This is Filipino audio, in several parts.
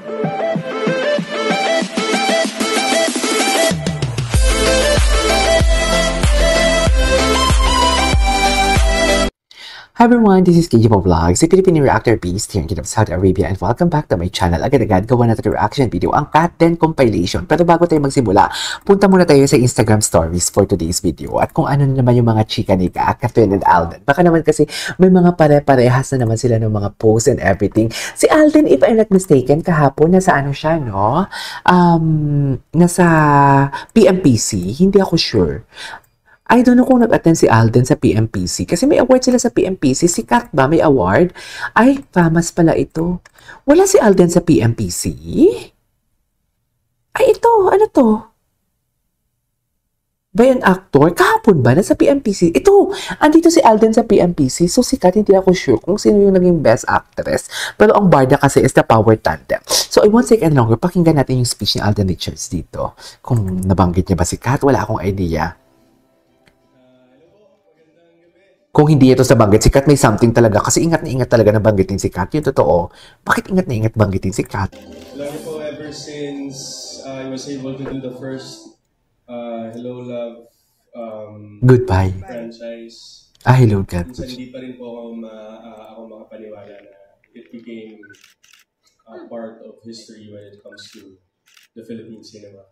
Hi everyone, this is KJ Vlogs, si Filipino Reactor Beast here in Kingdom of Saudi Arabia, and welcome back to my channel. Agad-agad gawa natin reaction video, ang Cat 10 compilation. Pero bago tayo magsimula, punta muna tayo sa Instagram stories for today's video. At kung ano naman yung mga chika ni Catherine and Alden. Baka naman kasi may mga pare-parehas na naman sila ng mga posts and everything. Si Alden, if I'm not mistaken, kahapon nasa ano siya, no? Nasa PMPC, hindi ako sure. I don't know kung nag-attend si Alden sa PMPC. Kasi may award sila sa PMPC. Si Kat ba may award? Ay, famous pala ito. Wala si Alden sa PMPC? Ay, ito. Ano to? By an actor? Kahapon ba? Nasa PMPC? Ito! Andito si Alden sa PMPC. So, si Kat, hindi ako sure kung sino yung naging best actress. Pero ang barda kasi is the power tandem. So, I won't take any longer. Pakinggan natin yung speech ni Alden Richards dito. Kung nabanggit niya ba si Kat, wala akong idea. Kung hindi ito sa banggit si Kat, may something talaga. Kasi ingat na ingat talaga na banggitin si Kat. Yung totoo. Bakit ingat na ingat banggitin si Kat? Love po ever since I was able to do the first Hello Love Goodbye franchise. Hello God. Minsan hindi pa rin po ako makapaniwala na it became part of history when it comes to the Philippine cinema.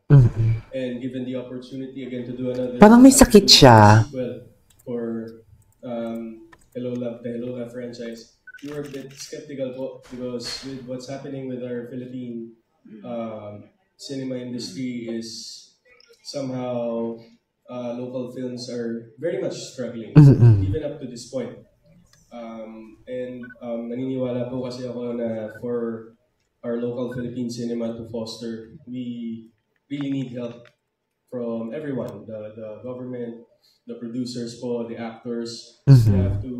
And given the opportunity again to do another... Parang may sakit siya. Sequel for Hello Love, the Hello Love franchise, we were a bit skeptical po because with what's happening with our Philippine cinema industry is somehow local films are very much struggling, even up to this point. And naniniwala po kasi ako na for our local Philippine cinema to foster, we really need help from everyone, the government, the producers po, the actors. We have to,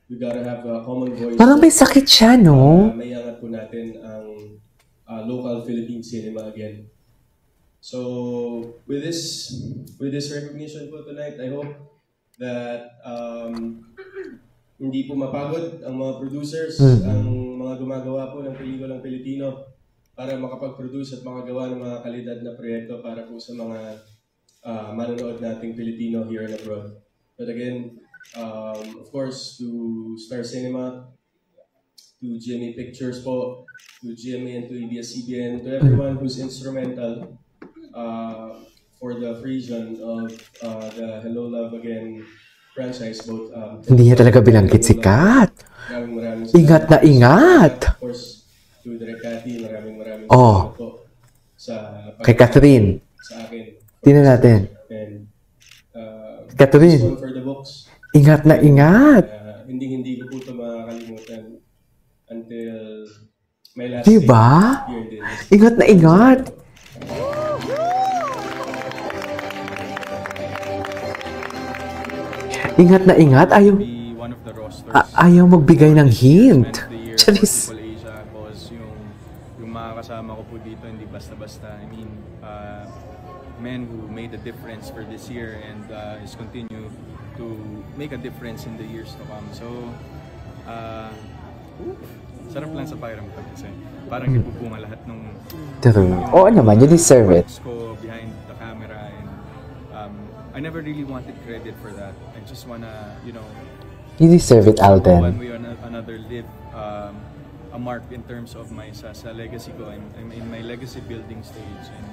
we gotta have a common voice. Parang may sakit siya, no? Maiangat po natin ang local Philippine cinema again. So, with this recognition po tonight, I hope that hindi po mapagod ang mga producers, ang mga gumagawa po ng pelikulang Pilipino para makapag-produce at makagawa ng mga kalidad na proyekto para po sa mga manonood nating Pilipino here and abroad. But again, of course, to Star Cinema, to GMA Pictures po, to GMA and to ABS-CBN, to everyone who's instrumental for the fruition of the Hello Love Again franchise. Both, hindi niya talaga binanggit si Kat. Maraming ingat na ingat. Of course, to Direk Cathy, maraming po sa kay Catherine. Sa akin. Tingnan natin. And Catherine, for the books. ingat na ingat. Hindi ko po ito makakalimutan until my last diba? day. Ingat na ingat. Ingat na ingat. Ayaw magbigay ng hint. Charis. Yung mga kasama ko po dito, hindi basta-basta. I mean, men who made a difference for this year and is continue to make a difference in the years to come. So, sarap lang sa pakiramdam kasi parang nipubunga lahat nung Oo naman, you deserve it. Ko behind the camera and I never really wanted credit for that. I just wanna, you know, you deserve it, Alden. One way or another live a mark in terms of my sa legacy ko. I'm in my legacy building stage and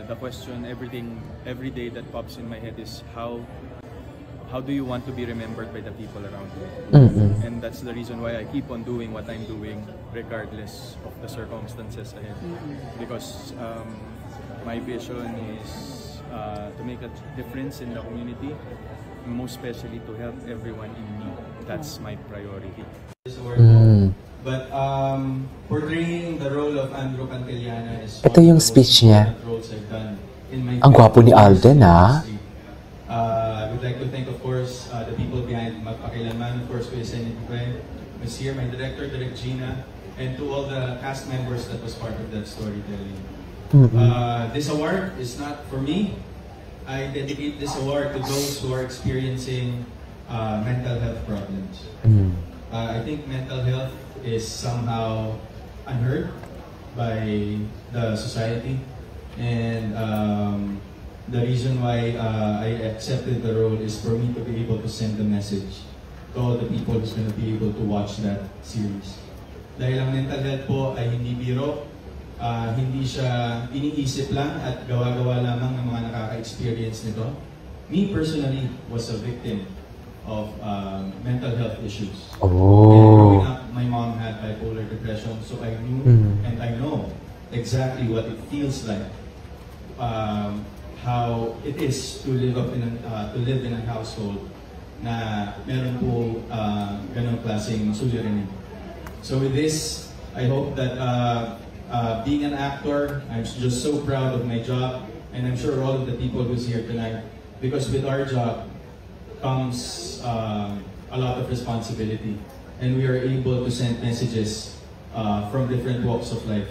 the question every day that pops in my head is how do you want to be remembered by the people around you? And that's the reason why I keep on doing what I'm doing regardless of the circumstances ahead. Because my vision is to make a difference in the community, most especially to help everyone in need. That's my priority. But portraying the role of Andrew Cantillana is ito yung speech niya. Ang gwapo ni Alden, ha? I would like to thank, of course, the people behind Magpakilanman, of course, Kuya Senny Duque, Ms. Here, my director, Direk Gina, and to all the cast members that was part of that storytelling. This award is not for me. I dedicate this award to those who are experiencing mental health problems. I think mental health is somehow unheard by the society, and the reason why I accepted the role is for me to be able to send the message to all the people who's going to be able to watch that series. Dahil ang mental health po ay hindi biro, hindi siya iniisip lang at gawa-gawa lamang ng mga nakaka-experience nito. Me personally was a victim of mental health issues. Oh. And growing up, my mom had bipolar depression, so I knew and I know exactly what it feels like, how it is to live in a household na meron po ganong klaseng suliranin. So with this, I hope that being an actor, I'm just so proud of my job, and I'm sure all of the people who's here tonight, because with our job comes a lot of responsibility, and we are able to send messages from different walks of life.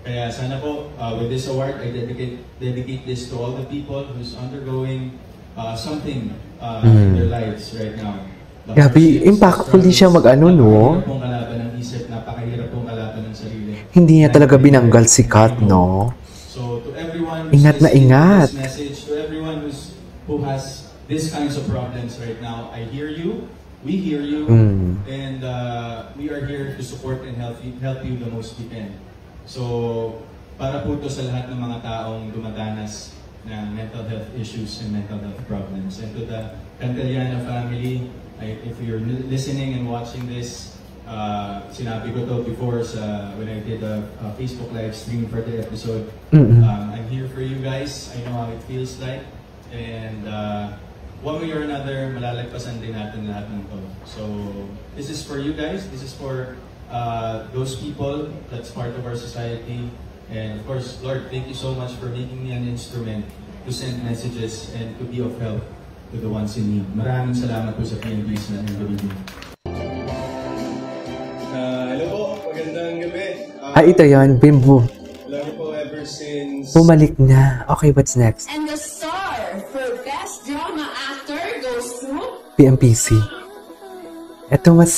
Kaya sana po, with this award, I dedicate this to all the people who's undergoing something in their lives right now. Grabe, impactful din siya mag-ano, no? Napakahirap pong kalaban ng isip, napakahirap pong kalaban ng sarili. Hindi niya talaga binanggal si Kat, no? So to everyone Ingat na ingat. This message, to everyone who has these kinds of problems right now, I hear you, we hear you, and we are here to support and help you the most we can. So para po to sa lahat ng mga taong dumadanas ng mental health issues and mental health problems. And to the Cantillana family, if you're listening and watching this, sinabi ko to before when I did a Facebook live stream for the episode. I'm here for you guys. I know how it feels like, and one way or another, malalagpasan din natin lahat ng to. So this is for you guys. This is for those people that's part of our society. And of course, Lord, thank you so much for making me an instrument to send messages and to be of help to the ones in need. Maraming salamat po sa PNBs na NWB. Hello po, magandang gabi. Ito yan, Bimbo. Alam niyo po, ever since... Bumalik na. Okay, what's next? And the star for Best Drama Actor goes to PMPC. Ito mas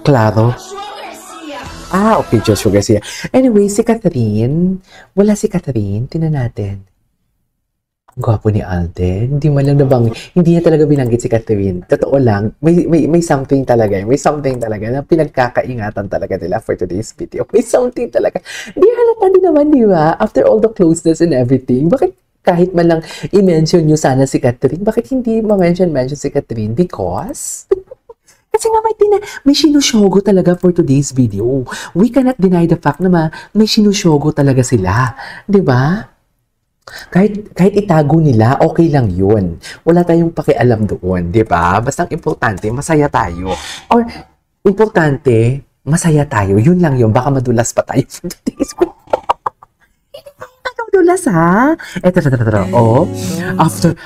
klaro. Joshua Garcia. Okay, Joshua Garcia. Anyway, si Catherine. Wala si Catherine. Tingnan natin. Ang gwapo ni Alden. Hindi man lang hindi niya talaga binanggit si Catherine. Totoo lang, may something talaga. May something talaga na pinagkakaingatan talaga nila for today's video. May something talaga. Di halata din naman, di ba? After all the closeness and everything, bakit kahit man lang i-mention nyo sana si Catherine, bakit hindi ma-mention si Catherine? Because... Kasi nga may sinusyogo talaga for today's video. We cannot deny the fact na may sinusyogo talaga sila. Di ba? Kahit itago nila, okay lang yun. Wala tayong pakialam doon. Di ba? Basta ang importante, masaya tayo. Or, importante, masaya tayo. Yun lang yun. Baka madulas pa tayo for today's video. Dulas, ha? Eto. Oh,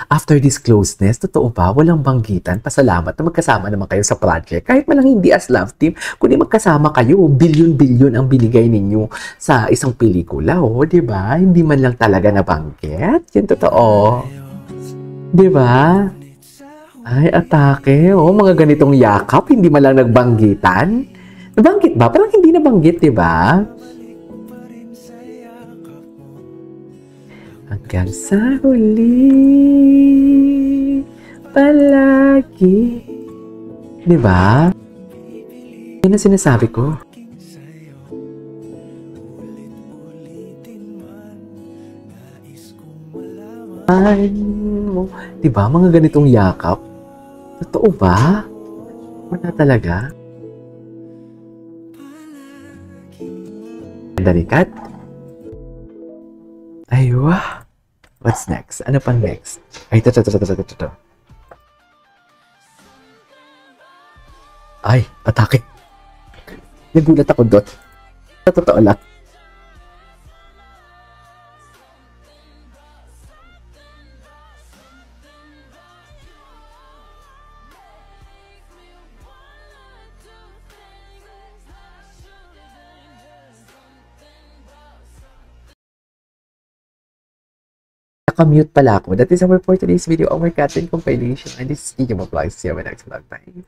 after this closeness, totoo ba, walang banggitan, pasalamat na magkasama naman kayo sa project. Kahit man lang hindi as love team, kundi magkasama kayo, bilyon-bilyon ang binigay ninyo sa isang pelikula, di ba? Hindi man lang talaga nabanggit. Yun totoo. Di ba? Ay, atake. Mga ganitong yakap, hindi man lang nagbanggitan. Nabanggit ba? Parang hindi nabanggit, di ba? Hanggang sa huli, palagi. Di ba? Yan ang sinasabi ko. Di ba? Mga ganitong yakap. Totoo ba? Wala talaga. Ganda ni Kat. Aywa. What's next? Ano pang next? Ay, ito. Ay, atake. Nagulat ako doon. Sa totoo lang. Naka-mute pala ako. That is our for today's video, our Catherine compilation. And this is Kiki Vlogs. See you in my next vlog. Bye.